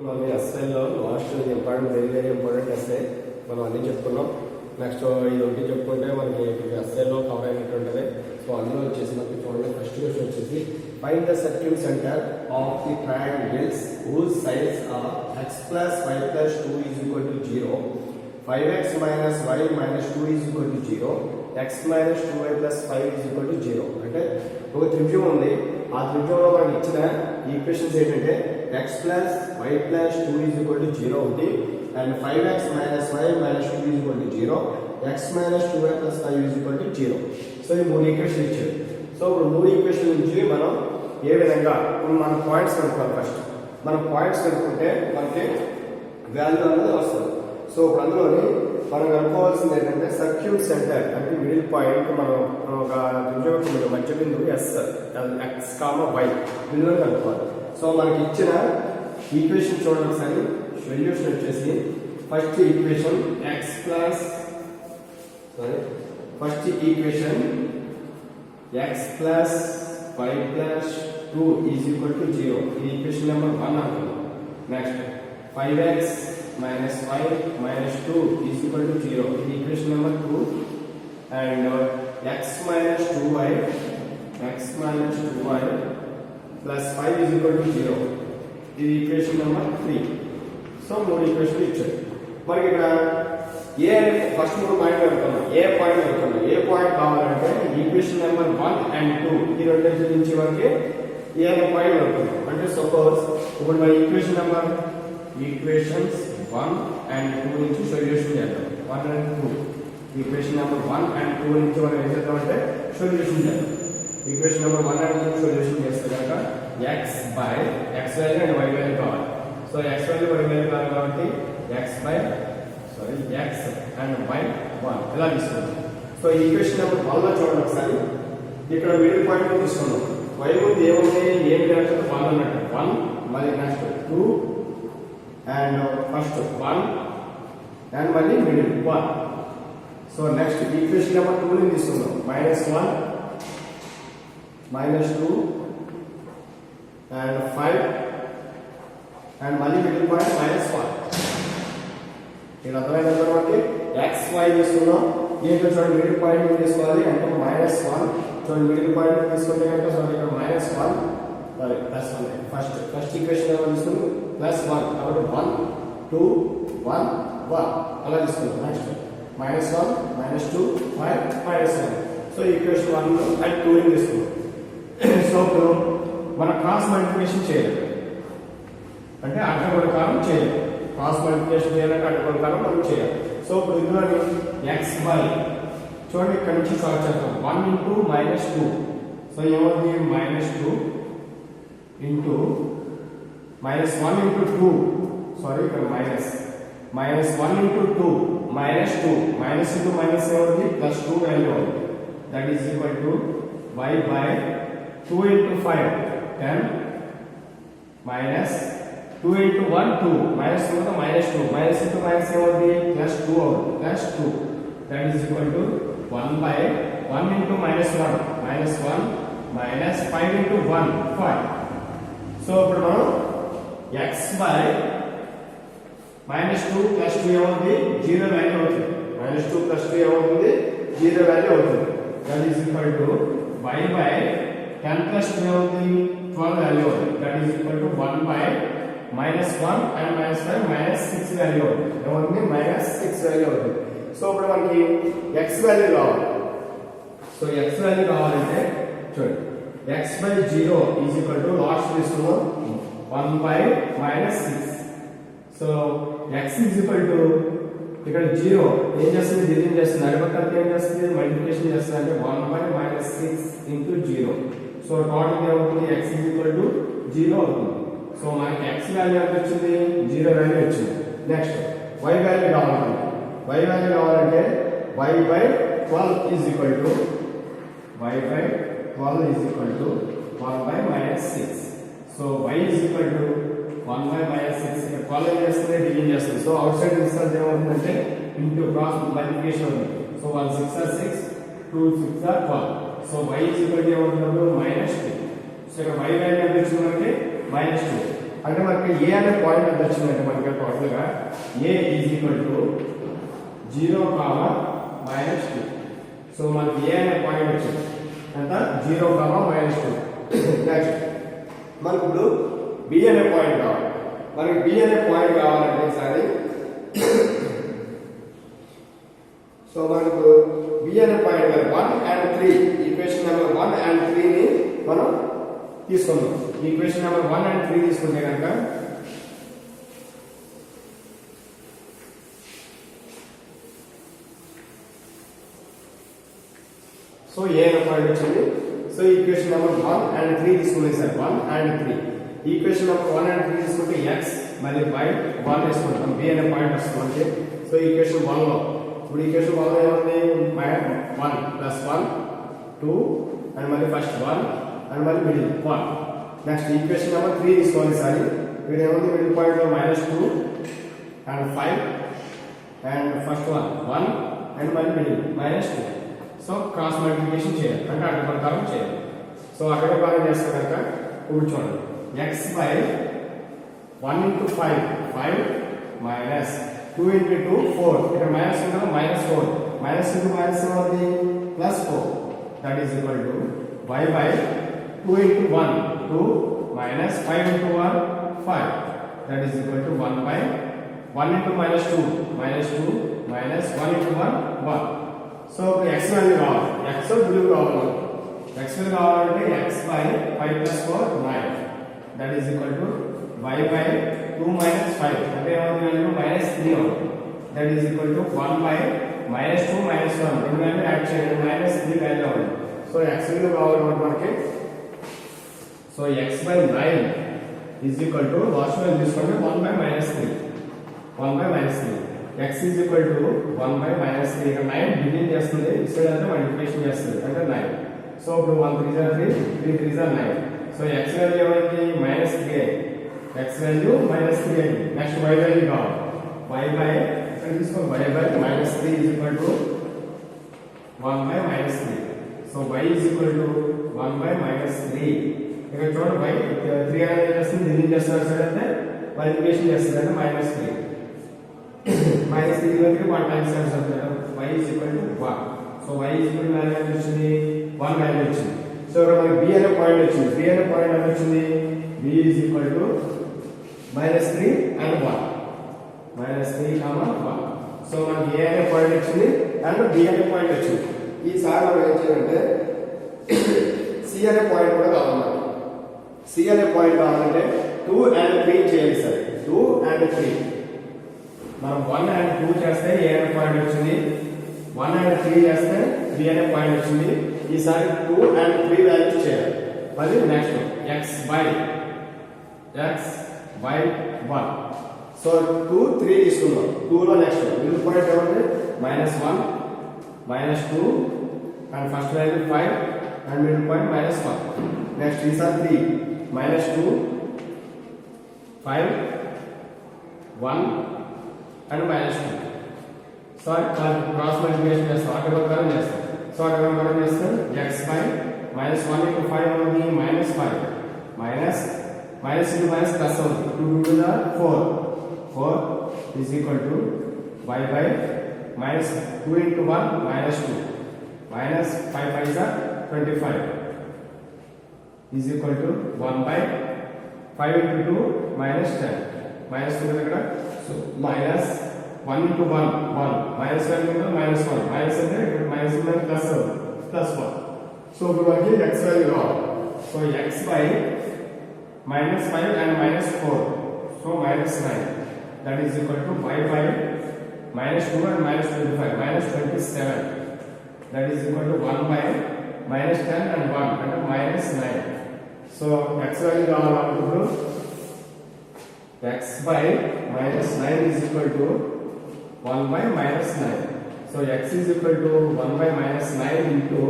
మన ఎస్ఐలో last important very important SI మనం అన్నీ చెప్పుకున్నాం. నెక్స్ట్ ఇది ఒకటి చెప్పుకుంటే మనకి ఎస్ఐలో కవర్ అయినట్టుంటుంది. సో అందులో వచ్చేసి మనకి చూడండి ఫస్ట్ క్వశ్చన్ వచ్చేసి find the circle centre of the triangles whose sides are x plus y plus 2 is equal to 0, 5x minus y minus 2 is equal to 0, x minus 2y plus 5 is equal to 0. అంటే ఒక త్రిభుజం ఉంది. ఆ త్రిభుజంలో మనకి ఇచ్చిన equations ఏంటంటే x plus y plus 2 is equal to 0 ఉంది, and 5x minus y minus 2 is equal to 0, x minus 2y plus 5 is equal to 0. So ఈ మూడు ఈక్వేషన్ ఇచ్చారు. సో ఇప్పుడు మూడు ఈక్వేషన్ నుంచి మనం ఏ విధంగా మన పాయింట్స్ కనుక్కోవాలి. ఫస్ట్ మనం పాయింట్స్ కనుక్కుంటే మనకి వాల్యూ అనేది వస్తుంది. సో ఇప్పుడు అందులోని మనం కనుక్కోవాల్సింది ఏంటంటే సర్క్యూట్ సెంటర్ అంటే మిడిల్ పాయింట్. మనం ఒక త్రిభుజం మధ్య బిందువు ఎక్స్ కామా వై బిందువుని కనుక్కోవాలి. సో మనకి ఇచ్చిన ఈక్వేషన్ చూడండి ఒకసారి. సొల్యూషన్ వచ్చేసి first equation first equation x plus y plus 2 is equal to 0. ఇది ఈక్వేషన్ నెంబర్ 1 అనుకుందాం. Next 5x minus y minus 2 is equal to 0. ఇది equation number 2. And x minus 2y plus 5 is equal to 0. ఇది equation number 3. So మూడు ఈక్వేషన్లు ఇచ్చారు. మనకి ఇక్కడ ఏ అంటే ఫస్ట్ మూడు పాయింట్ అనుకున్నాం. ఏ పాయింట్ కావాలంటే ఈక్వేషన్ నెంబర్ 1 and 2 ఈ రెండింటి నుంచి వరకు ఏ పాయింట్ అనుకున్నాం. అంటే సపోజ్ ఇప్పుడు మన ఈక్వేషన్స్ 1 and 2 నుంచి సొల్యూషన్ చేద్దాం. 1 and 2 ఈక్వేషన్ నెంబర్ 1 and 2 నుంచి మనం ఏం చేద్దామంటే సొల్యూషన్ చేద్దాం. ఈక్వేషన్ నెంబర్ 1 and 2 సొల్యూషన్ చేస్తే కనుక x value and y value కావాలి. So x value y value కావాలి కాబట్టి x అండ్ y 1 ఇలా తీసుకుందాం. సో ఈక్వేషన్ నెంబర్ 1 లో చూడండి ఒకసారి. ఇక్కడ మిడిల్ పాయింట్ తీసుకున్నాం. y ముందు ఏముంది, ఏమి అంటే 1 అన్నట్టు 1, మళ్ళీ నెక్స్ట్ 2 అండ్ ఫస్ట్ 1 అండ్ మళ్ళీ middle 1. So next equation number 2 ని తీసుకుందాం. -1 -2 అండ్ 5 అండ్ మళ్ళీ మిడిల్ పాయింట్ -1. ఇది అర్థమైంది కాబట్టి x y తీసుకున్నాం. ఏంటో చూడండి మిడిల్ పాయింట్ తీసుకోవాలి అంటే -1. చూడండి మిడిల్ పాయింట్ తీసుకుంటే కనుక చూడండి ఇక్కడ -1 సారీ +1. ఫస్ట్ ఈక్వేషన్ నెంబర్ తీసుకుని +1 కాబట్టి 1 2 1 1 అలా తీసుకున్నాం. నెక్స్ట్ -1 -2 5 -1. సో ఈక్వేషన్ 1 అండ్ 2 ని తీసుకున్నాం. సో ఇప్పుడు మనం క్రాస్ మల్టిప్లికేషన్ చేయాలి అంటే అడ్డగొడకారం చేయాలి. క్రాస్ మల్టిప్లికేషన్ చేయాలంటే అడ్డగొడకారం మనం చేయాలి. సో ఇప్పుడు ఇందులో x y చూడండి ఇక్కడ నుంచి సాల్వ్ చేద్దాం. 1 into -2. సో ఏమవుతుంది -2 into -1 into 2 సారీ ఇక్కడ -1 into 2 -2 minus into minus ఏమవుతుంది +2 వాల్యూ అవుతుంది. That is equal to y by 2 into 5 10 minus 2 into 1 2 minus 2 to minus 2 minus into minus ఏమవుతుంది +2 అవుతుంది. +2 that is equal to 1 by 1 into -1 -1 minus 5 into 1 5. So ఇప్పుడు మనం x by -2 + 2 ఏమవుతుంది 0 value అవుతుంది. -2 + 2 ఏమవుతుంది 0 value అవుతుంది. that is equal to y by 10 + 2 ఏమవుతుంది 12 value అవుతుంది. that is equal to 1 by -1 and -5 -6 value అవుతుంది. ఏమవుతుంది -6 వాల్యూ అవుతుంది. సో ఇప్పుడు మనకి x వాల్యూ కావాలి. సో x వాల్యూ కావాలంటే చూడండి x by 0 is equal to last తీసుకున్నాం 1 by -6. So x is equal to ఇక్కడ 0 ఏం చేస్తుంది డివిజన్ చేస్తుంది. అడిపక్కలకి ఏం చేస్తుంది మల్టిప్లికేషన్ చేస్తుంది అంటే 1 by -6 into 0. సో టోటల్ ఏమవుతుంది x is equal to 0 అవుతుంది. సో మనకి x వాల్యూ ఎంత వచ్చింది 0 వాల్యూ వచ్చింది. నెక్స్ట్ y వాల్యూ కావాలంటే y by 12 is equal to 1 by -6. So y is equal to 1 by -6 ఇక్కడ 12 ఏం చేస్తుంది డివిజన్ చేస్తుంది. సో అవుట్ సైడ్ రిజల్ట్ ఏమవుతుందంటే ఇంటూ క్రాస్ మల్టిప్లికేషన్ అవుతుంది. So 1 6 are 6 2 6 are 12. So y is equal to ఏమవుతుంది -2. So ఇక్కడ y value ఎంత వచ్చింది మనకి -2. అంటే మనకి ఏ అనే పాయింట్ ఎంత వచ్చిందంటే మనకి టోటల్గా ఏ ఈజ్ ఈక్వల్ టు 0, -2. సో మనకి ఏ అనే పాయింట్ వచ్చింది ఎంత 0, -2. నెక్స్ట్ మనకు ఇప్పుడు బి అనే పాయింట్ కావాలి. మనకి బి అనే పాయింట్ కావాలంటే ఈసారి సో మనకు బి అనే point 1 and 3 equation number 1 and 3 ని మనం తీసుకుందాం. ఈక్వేషన్ నెంబర్ 1 and 3 తీసుకుంటే కనుక సో ఏ అనే పాయింట్ వచ్చింది. సో ఈక్వేషన్ నెంబర్ 1 and 3 తీసుకుంటే sir 1 and 3 equation number 1 and 3 తీసుకుంటే x మరియు y 1 తీసుకుంటాం. బి అనే పాయింట్ వస్తుంది. సో ఈక్వేషన్ 1 లో ఇప్పుడు ఈక్వేషన్ 1 లో ఏముంది 1 + 1 2 అండ్ మళ్ళీ ఫస్ట్ 1 అండ్ మళ్ళీ మిడిల్ 1. నెక్స్ట్ ఈక్వేషన్ నెంబర్ 3 తీసుకోవాలి సార్. ఇక్కడ ఏముంది మిడిల్ పాయింట్ లో -2 అండ్ 5 అండ్ ఫస్ట్ 1 అండ్ మళ్ళీ మిడిల్ -2. సో క్రాస్ మల్టిప్లికేషన్ చేయాలి అంటే అడ్డ ప్రకారం చేయాలి. సో అడ్డ ప్రకారం చేస్తే కనుక ఇప్పుడు చూడండి x by 1 into 5 minus 2 into 2 4 ఇక్కడ మైనస్ ఉన్నది -4 మైనస్ into మైనస్ ఏమవుతుంది +4 that is equal to y by 2 into 1 2 minus 5 into 1 5 that is equal to 1 by 1 into -2 -2 minus 1 into 1 1. So x value కావాలి. x విలువ కావాలి. x విలువ కావాలంటే x by 5 + 4 9 that is equal to y by 2 minus 5 అంటే ఏమవుతుంది value -3 అవుతుంది. that is equal to 1 by -2 minus 1 రెండు value add చేయండి -3 వాల్యూ అవుతుంది. సో x విలువ కావాలంటే మనకి so x by 9 is equal to last value తీసుకోండి 1 by -3 1 by -3 x is equal to 1 by -3 ఇక్కడ 9 డివిజన్ చేస్తుంది ఇసైడ్ అంటే మల్టిప్లికేషన్ చేస్తుంది అంటే 9. సో ఇప్పుడు 1 3 3 3 3 9. సో x వాల్యూ ఏమైంది -3 x వాల్యూ -3 అయింది. నెక్స్ట్ y వాల్యూ కావాలి. y by ఇక్కడ తీసుకోండి y by -3 is equal to 1 by -3. So y is equal to 1 by -3. ఇక్కడ చూడండి y 3 అనేది చేస్తుంది డివిజన్ చేస్తారు సరే అంటే మల్టిప్లికేషన్ చేస్తుంది అంటే -3 -3 అంటే 1 టైమ్స్ అవుతుంది. y is equal to 1. So y is equal to value ఎంత వచ్చింది 1 వాల్యూ వచ్చింది. సో ఇక్కడ మనకి b అనే పాయింట్ వచ్చింది. b అనే పాయింట్ ఎంత వచ్చింది b is equal to -3 and 1 -3, 1. So మనకి a అనే పాయింట్ వచ్చింది అండ్ b అనే పాయింట్ వచ్చింది. ఈసారి మనం ఏం చేయాలంటే c అనే పాయింట్ కూడా కావాలి. c అనే పాయింట్ కావాలంటే 2 and 3 చేయాలి సార్. 2 and 3 మనం 1 and 2 చేస్తే a అనే పాయింట్ వచ్చింది. 1 and 3 చేస్తే b అనే పాయింట్ వచ్చింది. ఈసారి 2 and 3 వాల్యూస్ చేయాలి. మరి నెక్స్ట్ x by 1. సో 2 3 తీసుకుందాం. 2 లో నెక్స్ట్ మిడిల్ పాయింట్ ఏమంటే -1 -2 and first value 5 and middle point -1. Next ఈసారి 3 -2 5 1 అండ్ -2. సో క్రాస్ మల్టిప్లికేషన్ చేస్తాం అటు ప్రకారం చేస్తాం. సో అటు ప్రకారం చేస్తే x by -1 into 5 అవుతుంది -5 minus into minus plus అవుతుంది 2 to the 4 is equal to y by -2 into 1 -2 minus 5 5 is 25 is equal to 1 by 5 into 2 -10 -2 ఇక్కడ సో -1 into 1 1 -1 into -1 minus అంటే ఇక్కడ minus into plus 1. సో ఇప్పుడు మనకి x వాల్యూ కావాలి. So x by -5 and -4 so -9 that is equal to y by -2 and -25 -27 that is equal to 1 by -10 and 1 అంటే -9. So x value కావాలనుకుంటున్నాం x by -9 is equal to 1 by -9. So x is equal to 1 by -9 into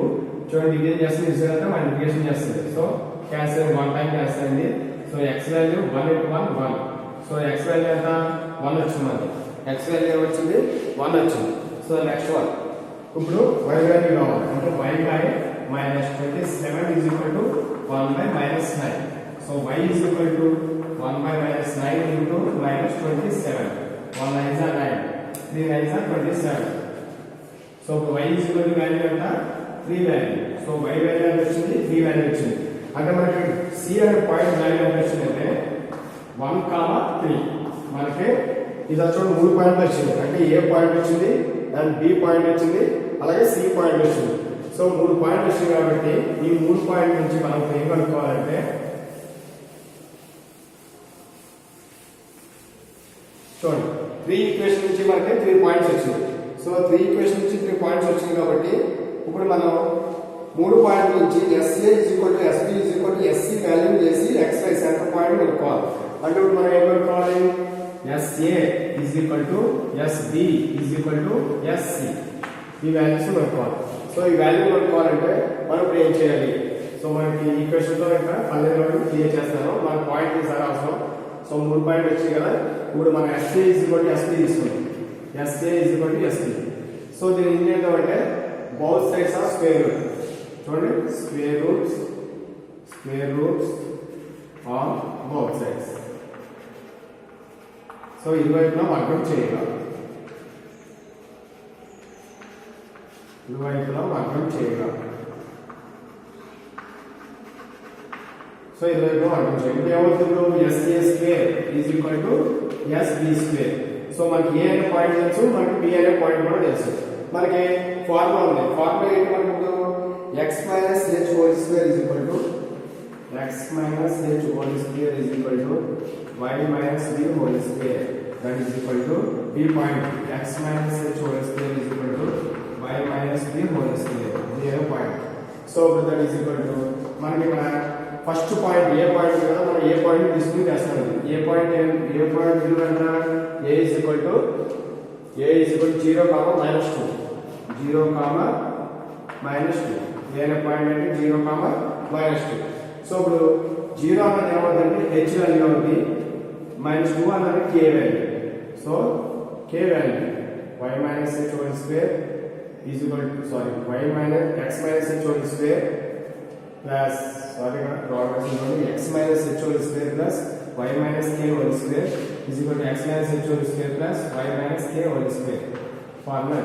చూడండి division చేస్తుంది ఇసుకంతా multiplication చేస్తుంది. So cancel 1 time cancel అయింది. So x value 1 into 1 1. So x value ఎంత 1 వచ్చింది మనకి. x వాల్యూ వచ్చింది 1 వచ్చింది. సో నెక్స్ట్ 1 ఇప్పుడు y వాల్యూ కావాలి అంటే y by -27 is equal to 1 by -9. So y is equal to 1 by minus 9 into minus 27. 1 9s are 9, 3 9s are 27. So y is equal to value ఎంత 3 value. So y value ఎంత వచ్చింది 3 value వచ్చింది. అంటే మనకి c అనే point value ఎంత వచ్చిందంటే 1, 3. మనకి ఇది వచ్చి 3 పాయింట్లు వచ్చింది. అంటే ఏ పాయింట్ వచ్చింది అండ్ బి పాయింట్ వచ్చింది అలాగే సి పాయింట్ వచ్చింది. సో 3 పాయింట్లు వచ్చింది కాబట్టి ఈ 3 పాయింట్ నుంచి మనం ఏం కనుక్కోవాలంటే చూడండి 3 ఈక్వేషన్ నుంచి మనకి 3 పాయింట్స్ వచ్చింది. సో 3 ఈక్వేషన్ నుంచి 3 పాయింట్స్ వచ్చింది కాబట్టి ఇప్పుడు మనం 3 పాయింట్ల నుంచి SA SB SC వాల్యూ చేసి XY సెంటర్ పాయింట్ కనుక్కోవాలి. అంటే ఇప్పుడు మనం ఏం కనుక్కోవాలి SA SB SC ఈ వాల్యూస్ కనుక్కోవాలి. సో ఈ వాల్యూ కనుక్కోవాలంటే మనం ఇప్పుడు ఏం చేయాలి? సో మనకి ఈక్వేషన్తో ఇంకా 12 క్లియర్ చేస్తాను. మన పాయింట్ ఈసారి అవసరం. సో 3 పాయింట్ వచ్చింది కదా, ఇప్పుడు మనం SA SB తీసుకున్నాం. SA SB. సో దీన్ని ఏం చేద్దామంటే both sides of square root. చూడండి square roots on both sides. So ఇరువైపులా వర్కౌట్ చేయాలి. సో ఇరువైపులా వర్కౌట్ చేయాలి. ఏమవుతుంది SA square is equal to SB square. So మనకి ఏ అనే పాయింట్ తెలుసు, మనకి బి అనే పాయింట్ కూడా తెలుసు. మనకి ఫార్ములా ఉంది. ఫార్ములా ఏంటి మనకు? x minus h whole square is equal to y minus b whole square. That is equal to b point. X minus h whole square is equal to y minus b whole square. This point. So that is equal to మనకి ఇక్కడ first point ఏ point కదా, మనం ఏ point తీసుకుని చేస్తాం. ఏ point విలువ ఎంత? a is equal to 0, -2. 0, -2. ఏ అనే point అంటే 0, -2. సో ఇప్పుడు 0 అన్నది ఏమవుతుందంటే h వాల్యూ అవుతుంది, -2 అన్నది k value. So k value y minus h whole square is equal to x minus h whole square plus x minus h whole square plus y minus k whole square is equal to x minus h whole square plus y minus k whole square. Formula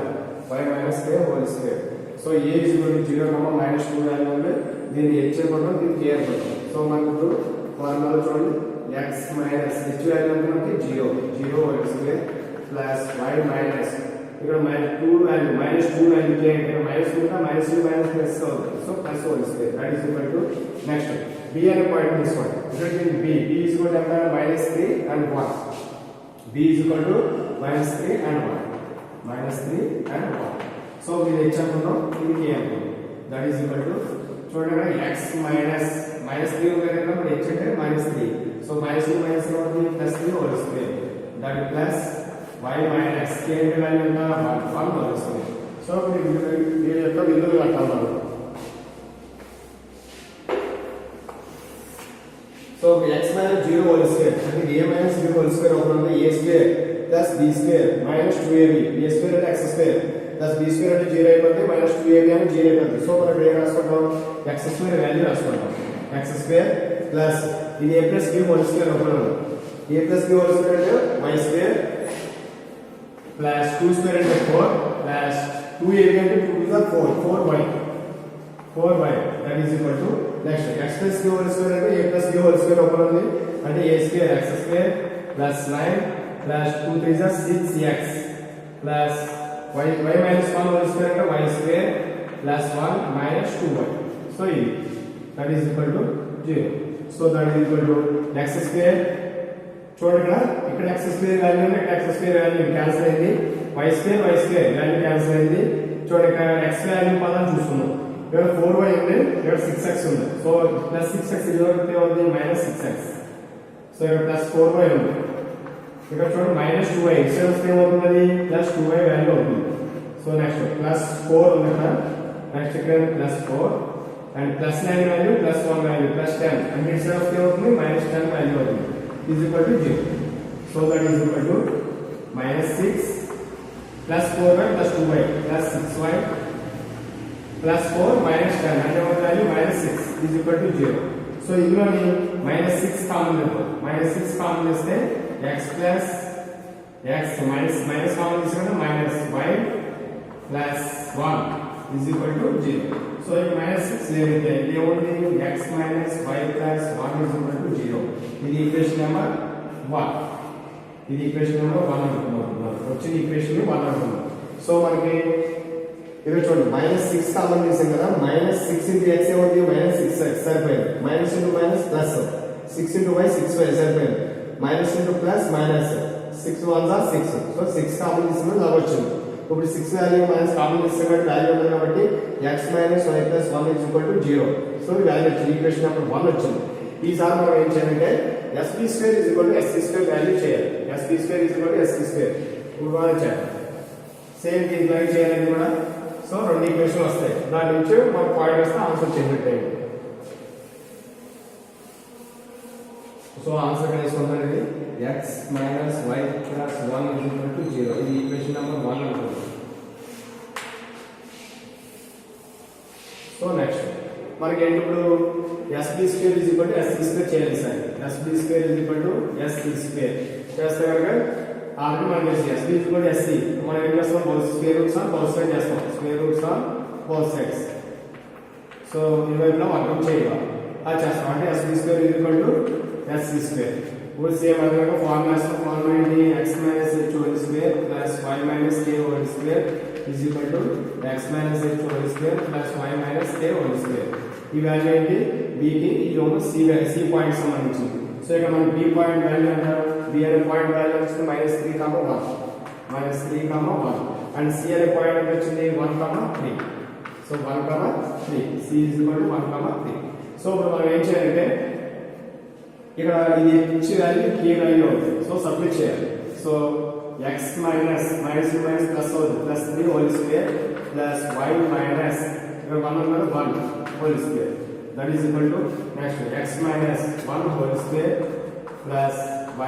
y minus k whole square. So a is equal to 0, -2 value ఉంది. దీన్ని h అనుకుంటాం, దీన్ని k అనుకుంటాం. So మనకు ఇప్పుడు formula చూడండి x minus h value అంటే మనకి 0 whole square plus y minus ఇక్కడ -2 వాల్యూ k అంటే -2 గా -2 ప్లస్ అవుతుంది. So plus whole square that is equal to next b అనే పాయింట్ తీసుకోండి. ఇక్కడ b is equal to -3 and 1. b is equal to -3 and 1. So ఇది h అనుకుందాం, ఇది k అనుకుందాం. దట్ ఈస్ ఈక్వల్ టు చూడండి x -3 ఉంది కదా, మరి h అంటే -3. సో -2 అవుతుంది +3 whole square that plus y minus k అంటే వాల్యూ ఎంత 1 హోల్ స్క్వేర్. సో దీని యొక్క విలువలు కట్టాలి. So x minus 0 whole square అంటే a minus b whole square అవుతుంది. a square plus b square minus 2ab. a square అంటే x square plus b square అంటే 0 అయిపోతుంది, మైనస్ 2ab అని 0 అయిపోతుంది. సో మనం ఏం రాసుకుంటాం? x స్క్వేర్ వాల్యూ రాసుకుంటాం. x స్క్వేర్ ప్లస్ ఇది a plus b whole square అవుతుంది. a plus b whole square అంటే y స్క్వేర్ ప్లస్ 2 స్క్వేర్ అంటే 4 ప్లస్ 2ab అంటే 2 to the 4y that is equal to next x plus b whole square అంటే a plus b whole square అవుతుంది. అంటే a square x square plus 9 plus 2 3 is 6x plus y minus 1 whole square అంటే y square plus 1 minus 2y. So that is equal to 0. So that is equal to x square. చూడండి ఇక్కడ x square value ఉంది, ఇక్కడ x square value cancel అయింది, y square value cancel అయింది. చూడండి ఇక్కడ x value పదం చూస్తున్నాం. ఇక్కడ 4y ఉంది, ఇక్కడ 6x ఉంది. సో ప్లస్ 6x ఇది వరకు ఉంది -6x. సో ఇక్కడ ప్లస్ 4y ఉంది. ఇక్కడ చూడండి -2y ఇక్కడ వస్తే ఏమవుతుంది ప్లస్ 2y వాల్యూ అవుతుంది. సో నెక్స్ట్ ప్లస్ 4 ఉంది కదా, నెక్స్ట్ ఇక్కడ plus 4 and plus 9 value plus 1 value plus 10 అంటే ఇక్కడ వస్తే ఏమవుతుంది -10 వాల్యూ అవుతుంది. is equal to 0. So that is equal to -6 plus 4y plus 2y plus 6y plus 4 minus 10 and our value -6 is equal to 0. So ఇందులోని -6 common చేద్దాం. -6 common చేస్తే x plus x minus common తీసుకుంటే -y plus 1 is equal to 0. So ఈ -6 లేకపోతే ఏముంది x minus y plus 1 is equal to 0. ఇది equation number 1. ఇది equation number 1 అనుకున్నాం. వచ్చిన ఈక్వేషన్ 1 అనుకున్నాం. సో మనకి ఇక్కడ చూడండి -6 కామన్ తీసాం కదా, -6 into x ఏమవుతుంది -6x సరిపోయింది. Minus into minus plus 6 into y 6y సరిపోయింది. Minus into plus minus 6 1 are 6. So 6 common తీసుకుని ఇలా వచ్చింది. ఇప్పుడు 6 వాల్యూ మైనస్ కామన్ తీసుకుని వాల్యూ ఉంది కాబట్టి x minus y plus 1 is equal to 0. So ఈ వాల్యూ వచ్చింది. ఈక్వేషన్ నెంబర్ 1 వచ్చింది. ఈసారి మనం ఏం చేయాలంటే sp² is equal to sc² value చేయాలి. sp² is equal to sc². ఇప్పుడు మనం చేయాలి సేమ్ దీంట్లో చేయాలని కూడా. సో రెండు ఈక్వేషన్ వస్తాయి. దాని నుంచి మనం పాయింట్ వస్తే ఆన్సర్ చేసినట్టు. సో ఆన్సర్ కనుక్కుంటారు x minus y plus 1 is equal to 0. ఇది ఈక్వేషన్ నెంబర్ 1 అనుకుంటాం. సో నెక్స్ట్ మనకి ఏంటి ఇప్పుడు sp² is equal to sc² చేయాలి sir. sp² is equal to sc² చేస్తే కనుక ఆల్రెడీ మనం చేసి sp is equal to sc మనం ఏం చేస్తాం square roots on both side చేస్తాం. Square roots on both sides. So ఈ వైపులో వర్గం చేయాలి. అది చేస్తాం అంటే sp² is equal to sc². ఇప్పుడు సేమ్ అదే ఫార్ములా ఏంటి x minus h whole square plus y minus k whole square is equal to x minus h whole square plus y minus k whole square. ఈ value ఏంటి b కి ఇది ఒక c point సంబంధించింది. So ఇక్కడ మనం b point value అంటారు. b అనే పాయింట్ వాల్యూ వచ్చి -3, 1 అండ్ c అనే పాయింట్ వచ్చింది 1, 3. So 1, 3 c is equal to 1, 3. So ఇప్పుడు మనం ఏం చేయాలంటే ఇక్కడ ఇది ఇచ్చి వాల్యూ k వాల్యూ అవుతుంది. సో సబ్మిట్ చేయాలి. సో x మైనస్ ప్లస్ అవుతుంది plus 3 whole square plus y minus ఇక్కడ 1 ఉన్నది 1 whole square that is equal to next x minus 1 whole square plus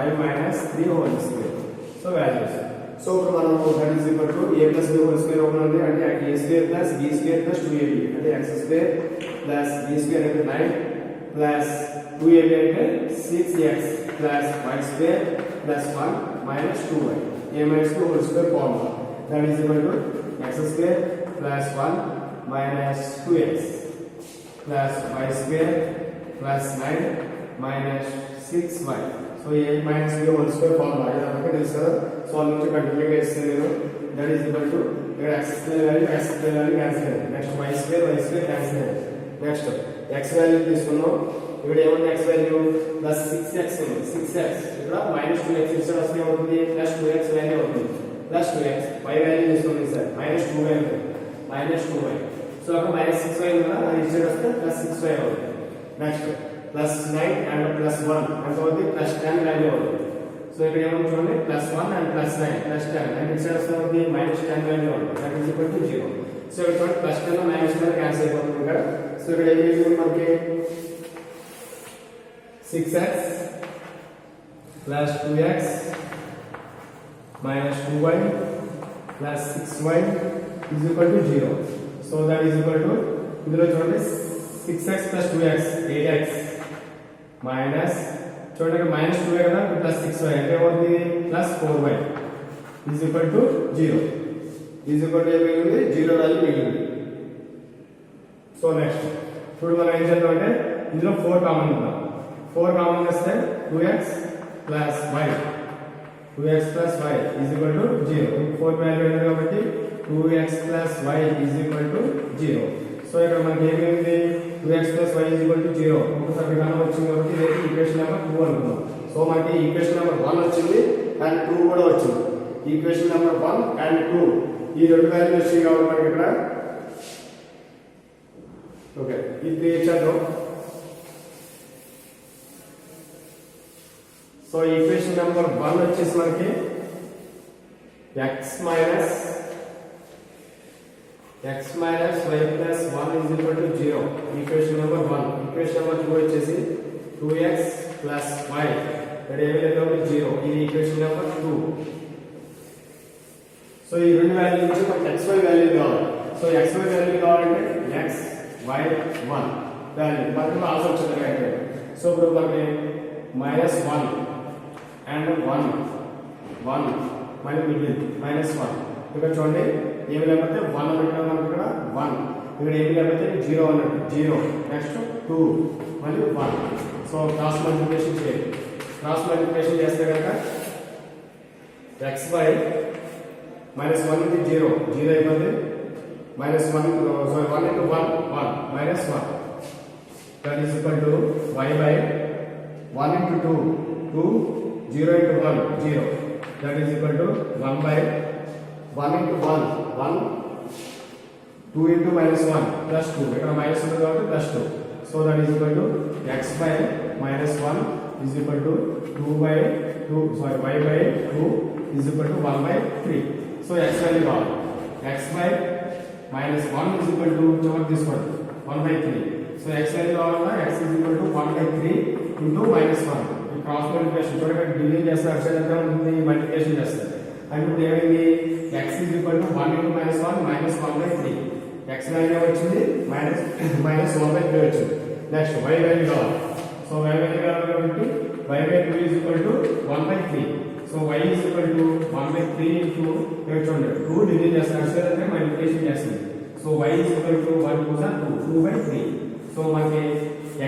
y minus 3 whole square. So values. So ఇప్పుడు మనం that is equal to a plus b whole square అవుతుంది అంటే a square plus b square plus 2ab అంటే x square plus b square అంటే 9 plus 2ab అంటే 6x plus y square plus 1 minus 2y a minus 2 whole square formula that is equal to x square plus 1 minus 2x plus y square plus 9 minus 6y. So a minus b whole square formula ఇది మనకు తెలుసు కదా. So అలా నుంచి కంటిన్యూగా ఇస్తే నేను that is equal to ఇక్కడ x స్క్వేర్ వాల్యూ క్యాన్సిల్ అయ్యింది. నెక్స్ట్ y స్క్వేర్ క్యాన్సిల్ అయ్యింది. నెక్స్ట్ x వాల్యూ తీసుకున్నాం. ఇక్కడ ఏముంది x వాల్యూ ప్లస్ 6x ఉంది. 6x ఇక్కడ మైనస్ 2x ఇస్తే వస్తే ఏమవుతుంది ప్లస్ 2x వాల్యూ అవుతుంది ప్లస్ 2x. y వాల్యూ తీసుకుంది సార్ -2y అవుతుంది -2y. సో అక్కడ -6y ఉంది కదా అది ఇస్తే వస్తే ప్లస్ 6y అవుతుంది. నెక్స్ట్ ప్లస్ 9 అండ్ ప్లస్ 1 ఎంత అవుతుంది ప్లస్ 10 వాల్యూ అవుతుంది. సో ఇక్కడ ఏమవుతుంది చూడండి plus 1 and plus 9 plus 10 and ఇస్తే వస్తే అవుతుంది -10 వాల్యూ అవుతుంది that is equal to 0. So ఇక్కడ చూడండి ప్లస్ 10 -10 క్యాన్సిల్ అయిపోతుంది ఇక్కడ. సో ఇక్కడ ఏం చేయాలి మనకి 6x plus 2x minus 2y plus 6y is equal to 0. So that is equal to ఇందులో చూడండి 6x plus 2x 8x minus చూడండి ఇక్కడ మైనస్ 2y కదా ప్లస్ 6y అంటే ఏమవుతుంది plus 4y is equal to 0. Is equal to ఏమైంది 0 value మిగిలింది. So next ఇప్పుడు మనం ఏం చేద్దాం అంటే ఇందులో 4 కామన్ ఉందాం. 4 కామన్ వస్తే 2x plus y is equal to 0. 4 value ఉంది కాబట్టి 2x plus y is equal to 0. So ఇక్కడ మనకి ఏమైంది 2x plus y is equal to 0 ఒకసారి విధానం వచ్చింది కాబట్టి ఇది ఈక్వేషన్ నెంబర్ 2 అనుకుందాం. సో మనకి ఈక్వేషన్ నెంబర్ 1 వచ్చింది అండ్ 2 కూడా వచ్చింది. ఈక్వేషన్ నెంబర్ 1 అండ్ 2 ఈ రెండు వాల్యూస్ వచ్చాయి కాబట్టి మనకి ఇక్కడ ఓకే ఇది క్రియేట్ చేద్దాం. సో ఈక్వేషన్ నెంబర్ 1 వచ్చేసి మనకి x minus y plus 1 is equal to 0 equation number 1. Equation number 2 వచ్చేసి 2x ప్లస్ y ఇక్కడ ఏమీ లేదు 0 ఇది ఈక్వేషన్ నెంబర్ 2. సో ఈ రెండు వాల్యూ నుంచి మనకి xy వాల్యూ కావాలి. సో xy వాల్యూ కావాలంటే x y 1 వాల్యూ మనకు ఆన్సర్ వచ్చింది. సో ఇప్పుడు మనకి -1 అండ్ 1 మళ్ళీ మిగిలింది -1. ఇక్కడ చూడండి ఏమి లేకపోతే 1 అన్నట్టు మనకి ఇక్కడ 1, ఇక్కడ ఏమి లేకపోతే 0 అన్నట్టు 0, నెక్స్ట్ 2 మళ్ళీ 1. సో క్రాస్ మల్టిప్లికేషన్ చేయాలి. క్రాస్ మల్టిప్లికేషన్ చేస్తే కనుక x by -1 into 0 అయిపోతుంది. -1 sorry 1 into 1 -1, that is equal to y by 1 into 2 0 into 1 0, that is equal to 1 by 1 into 1 2 into -1 plus 2, ఇక్కడ మైనస్ ఉంది కాబట్టి plus 2. So that is equal to x by -1 is equal to 2 by 2 sorry y by 2 is equal to 1 by 3. So x value కావాలి. x by -1 is equal to చివరికి తీసుకోండి 1 by 3. So x value కావాలన్నా x is equal to 1 by 3 into -1. ఈ cross multiplication చూడండి division చేస్తే అక్షర ఎంత ఉంటుంది multiplication చేస్తారు. అంటే ఇప్పుడు ఏమైంది x is equal to 1 into -1 -1 by 3. x value వచ్చింది -1 by 3 వచ్చింది. నెక్స్ట్ y వాల్యూ కావాలి. సో y వాల్యూ కావాలి కాబట్టి y by 2 is equal to 1 by 3. So y is equal to 1 by 3 into ఇక్కడ చూడండి 2 డివిజన్ చేస్తారు అక్షర అంటే మల్టిప్లికేషన్ చేస్తుంది. So y is equal to 1 2 by 3. So మనకి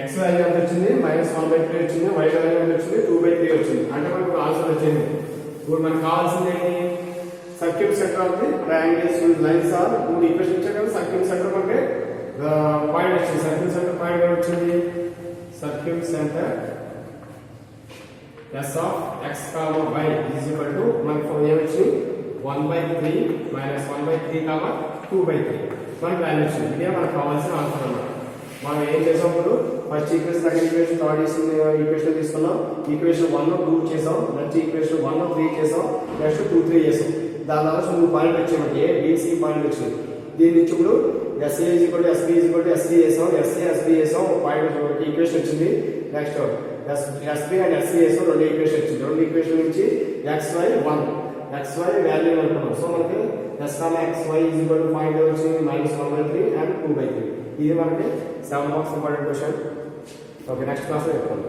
x వాల్యూ ఎంత వచ్చింది -1 by 3 వచ్చింది, y వాల్యూ ఎంత వచ్చింది 2 by 3 వచ్చింది. అంటే మనకు ఆన్సర్ వచ్చింది. ఇప్పుడు మనకు కావాల్సింది ఏంటి circuit centre of the triangles with lines are మూడు ఈక్వేషన్ ఇచ్చారు కదా. సర్క్యూట్ సెంటర్ మనకి పాయింట్ వచ్చింది. సర్క్యూట్ సెంటర్ పాయింట్ వచ్చింది circuit centre s of x, y is equal to మనకి ఏమొచ్చింది 1 by 3 -1 by 3, 2 by 3 మనకి వాల్యూ వచ్చింది. ఇదే మనకు కావాల్సిన ఆన్సర్ అన్నమాట. మనం ఏం చేసాం ఇప్పుడు first equation, second equation, third equation తీసుకున్నాం. ఈక్వేషన్ 1 2 చేసాం, నెక్స్ట్ ఈక్వేషన్ 1 3 చేసాం, నెక్స్ట్ 2 3 చేసాం. దాని తర్వాత 3 పాయింట్ వచ్చాయి, ఏ బి సి పాయింట్ వచ్చింది. దీని నుంచి ఇప్పుడు SA is equal to SB is equal to SD చేసాం, SA SB చేసాం, పాయింట్ ఈక్వేషన్ వచ్చింది. నెక్స్ట్ SB అండ్ SC చేసాం, రెండు ఈక్వేషన్ వచ్చింది. రెండు ఈక్వేషన్ నుంచి XY వాల్యూ అనుకున్నాం. సో మనకి S, XY is equal to point వచ్చింది -1 by 3 and 2 by 3. ఇది మనకి 7 marks important question. Okay, next class లో చెప్తాను.